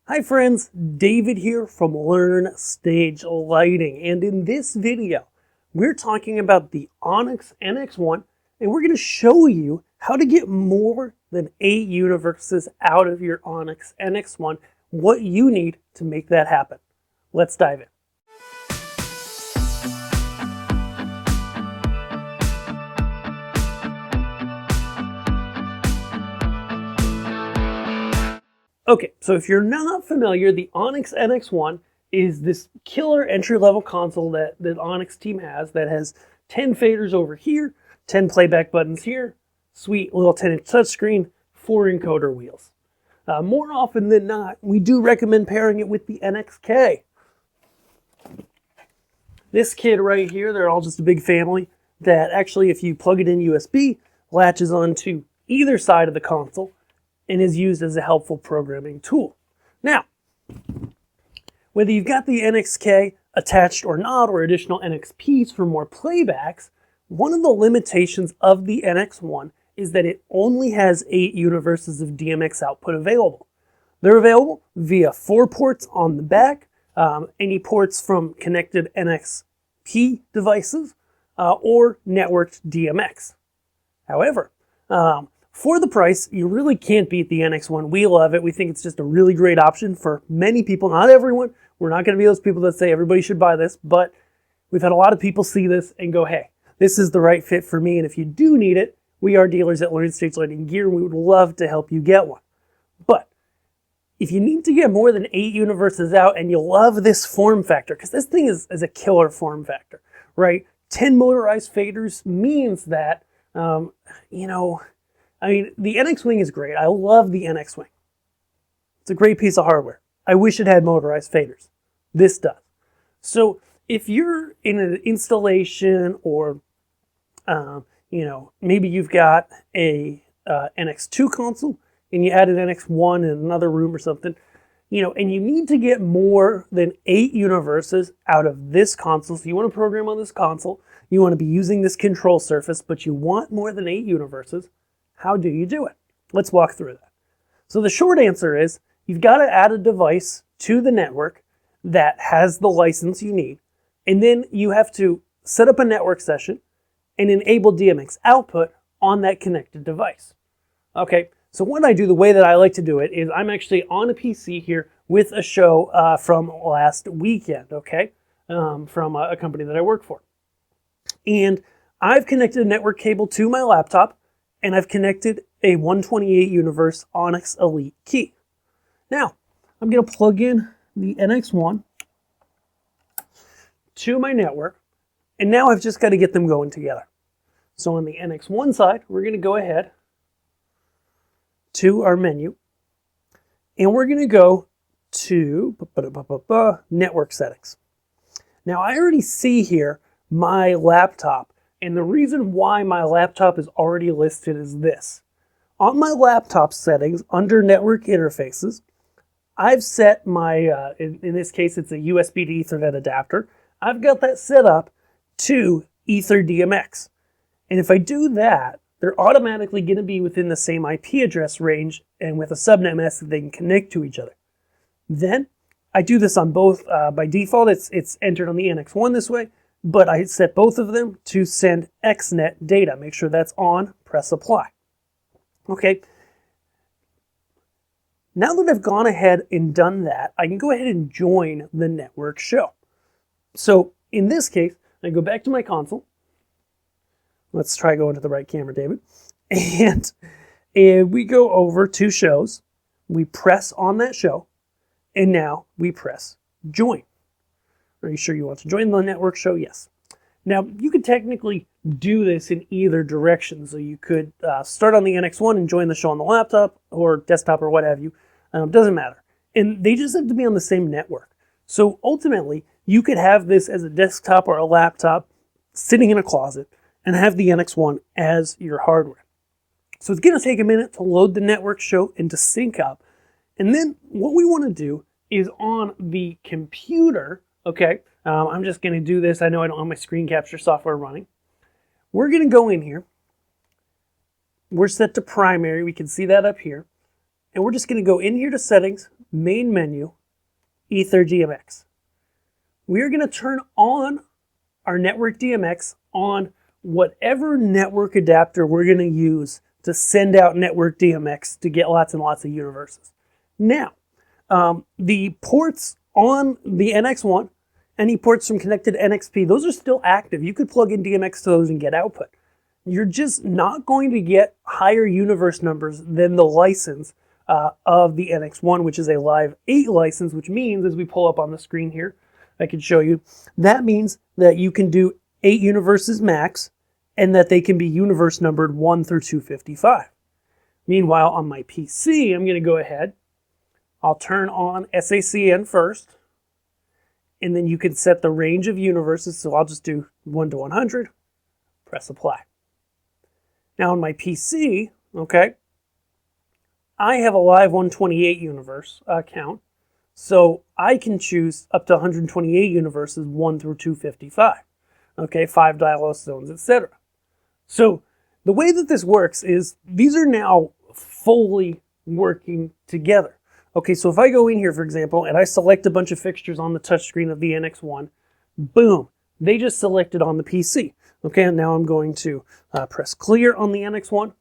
Hi friends, David here from Learn Stage Lighting, and in this video we're talking about the Onyx NX1, and we're going to show you how to get more than 8 universes out of your Onyx NX1, what you need to make that happen. Let's dive in. Okay, so if you're not familiar, the Onyx NX1 is this killer entry-level console that the Onyx team has that has 10 faders over here, 10 playback buttons here, sweet little 10-inch touchscreen, 4 encoder wheels. More often than not, we do recommend pairing it with the NXK. This kid right here, they're all just a big family that actually, if you plug it in USB, latches onto either side of the console and is used as a helpful programming tool. Now, whether you've got the NXK attached or not, or additional NXPs for more playbacks, one of the limitations of the NX1 is that it only has 8 universes of DMX output available. They're available via 4 ports on the back, any ports from connected NXP devices, or networked DMX. However, for the price, you really can't beat the NX1. We love it. We think it's just a really great option for many people, not everyone. We're not going to be those people that say everybody should buy this, but we've had a lot of people see this and go, hey, this is the right fit for me. And if you do need it, we are dealers at Learn Stage Lighting Gear, and we would love to help you get one. But if you need to get more than 8 universes out and you love this form factor, because this thing is a killer form factor, right? 10 motorized faders means that, the NX Wing is great. I love the NX Wing. It's a great piece of hardware. I wish it had motorized faders. This does. So if you're in an installation or, maybe you've got a NX2 console and you add an NX1 in another room or something, and you need to get more than 8 universes out of this console. So you want to program on this console, you want to be using this control surface, but you want more than 8 universes. How do you do it? Let's walk through that. So the short answer is you've got to add a device to the network that has the license you need, and then you have to set up a network session and enable DMX output on that connected device. Okay, so what I do, the way that I like to do it, is I'm actually on a PC here with a show from last weekend, okay, from a company that I work for. And I've connected a network cable to my laptop, and I've connected a 128 universe Onyx Elite key. Now, I'm going to plug in the NX1 to my network, and now I've just got to get them going together. So on the NX1 side, we're going to go ahead to our menu, and we're going to go to network settings. Now, I already see here my laptop. And the reason why my laptop is already listed is this. On my laptop settings, under network interfaces, I've set my, in this case, it's a USB to Ethernet adapter. I've got that set up to EtherDMX. And if I do that, they're automatically going to be within the same IP address range and with a subnet mask that they can connect to each other. Then, I do this on both, by default, it's entered on the NX1 this way, but I set both of them to send XNet data. Make sure that's on, press apply. Okay. Now that I've gone ahead and done that, I can go ahead and join the network show. So in this case, I go back to my console. Let's try going to the right camera, David. And we go over to shows. We press on that show, and now we press join. Are you sure you want to join the network show? Yes. Now, you could technically do this in either direction. So you could start on the NX1 and join the show on the laptop or desktop or what have you. Doesn't matter. And they just have to be on the same network. So ultimately, you could have this as a desktop or a laptop sitting in a closet and have the NX1 as your hardware. So it's going to take a minute to load the network show and to sync up. And then what we want to do is on the computer. Okay, I'm just going to do this. I know I don't have my screen capture software running. We're going to go in here. We're set to primary. We can see that up here. And we're just going to go in here to settings, main menu, Ether DMX. We are going to turn on our network DMX on whatever network adapter we're going to use to send out network DMX to get lots and lots of universes. Now, the ports on the NX1, any ports from connected NXP, those are still active. You could plug in DMX to those and get output. You're just not going to get higher universe numbers than the license of the NX1, which is a live 8 license, which means, as we pull up on the screen here, I can show you, that means that you can do 8 universes max, and that they can be universe numbered 1 through 255. Meanwhile, on my PC, I'm going to go ahead, I'll turn on SACN first, and then you can set the range of universes, so I'll just do 1 to 100, press apply. Now on my PC, okay, I have a live 128 universe count, so I can choose up to 128 universes 1 through 255. Okay, 5 dial zones, etc. So the way that this works is these are now fully working together. Okay, so if I go in here, for example, and I select a bunch of fixtures on the touchscreen of the NX1, boom, they just selected on the PC. Okay, and now I'm going to press clear on the NX1.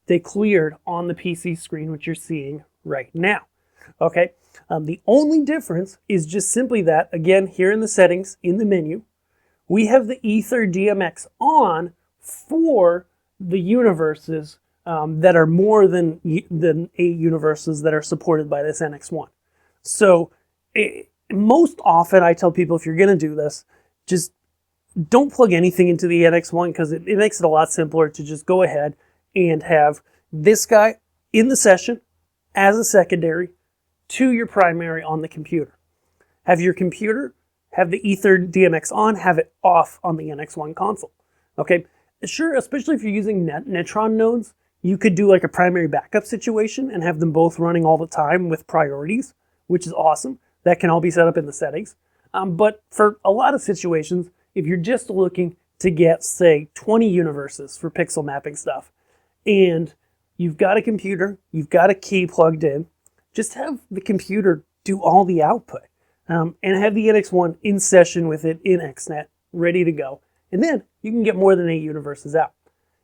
They cleared on the PC screen, which you're seeing right now. Okay, the only difference is just simply that, again, here in the settings, in the menu, we have the Ether DMX on for the universes that are more than 8 universes that are supported by this NX1. So most often I tell people, if you're going to do this, just don't plug anything into the NX1, because it makes it a lot simpler to just go ahead and have this guy in the session as a secondary to your primary on the computer. Have your computer have the Ether DMX on, have it off on the NX1 console. Okay, sure, especially if you're using Netron nodes, you could do like a primary backup situation and have them both running all the time with priorities, which is awesome. That can all be set up in the settings. But for a lot of situations, if you're just looking to get, say, 20 universes for pixel mapping stuff, and you've got a computer, you've got a key plugged in, just have the computer do all the output. And have the NX1 in session with it in XNet, ready to go. And then you can get more than 8 universes out.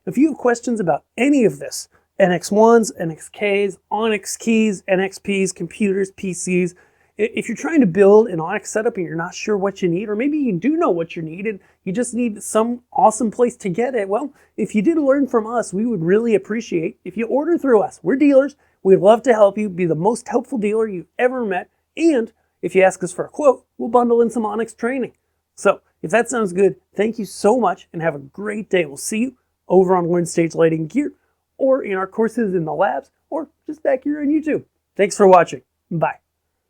If you have questions about any of this, NX1s, NXKs, ONYX keys, NXPs, computers, PCs, if you're trying to build an ONYX setup and you're not sure what you need, or maybe you do know what you need and you just need some awesome place to get it, well, if you did learn from us, we would really appreciate if you order through us. We're dealers. We'd love to help you be the most helpful dealer you've ever met. And if you ask us for a quote, we'll bundle in some ONYX training. So if that sounds good, thank you so much and have a great day. We'll see you over on Learn Stage Lighting Gear, or in our courses in the labs, or just back here on YouTube. Thanks for watching. Bye.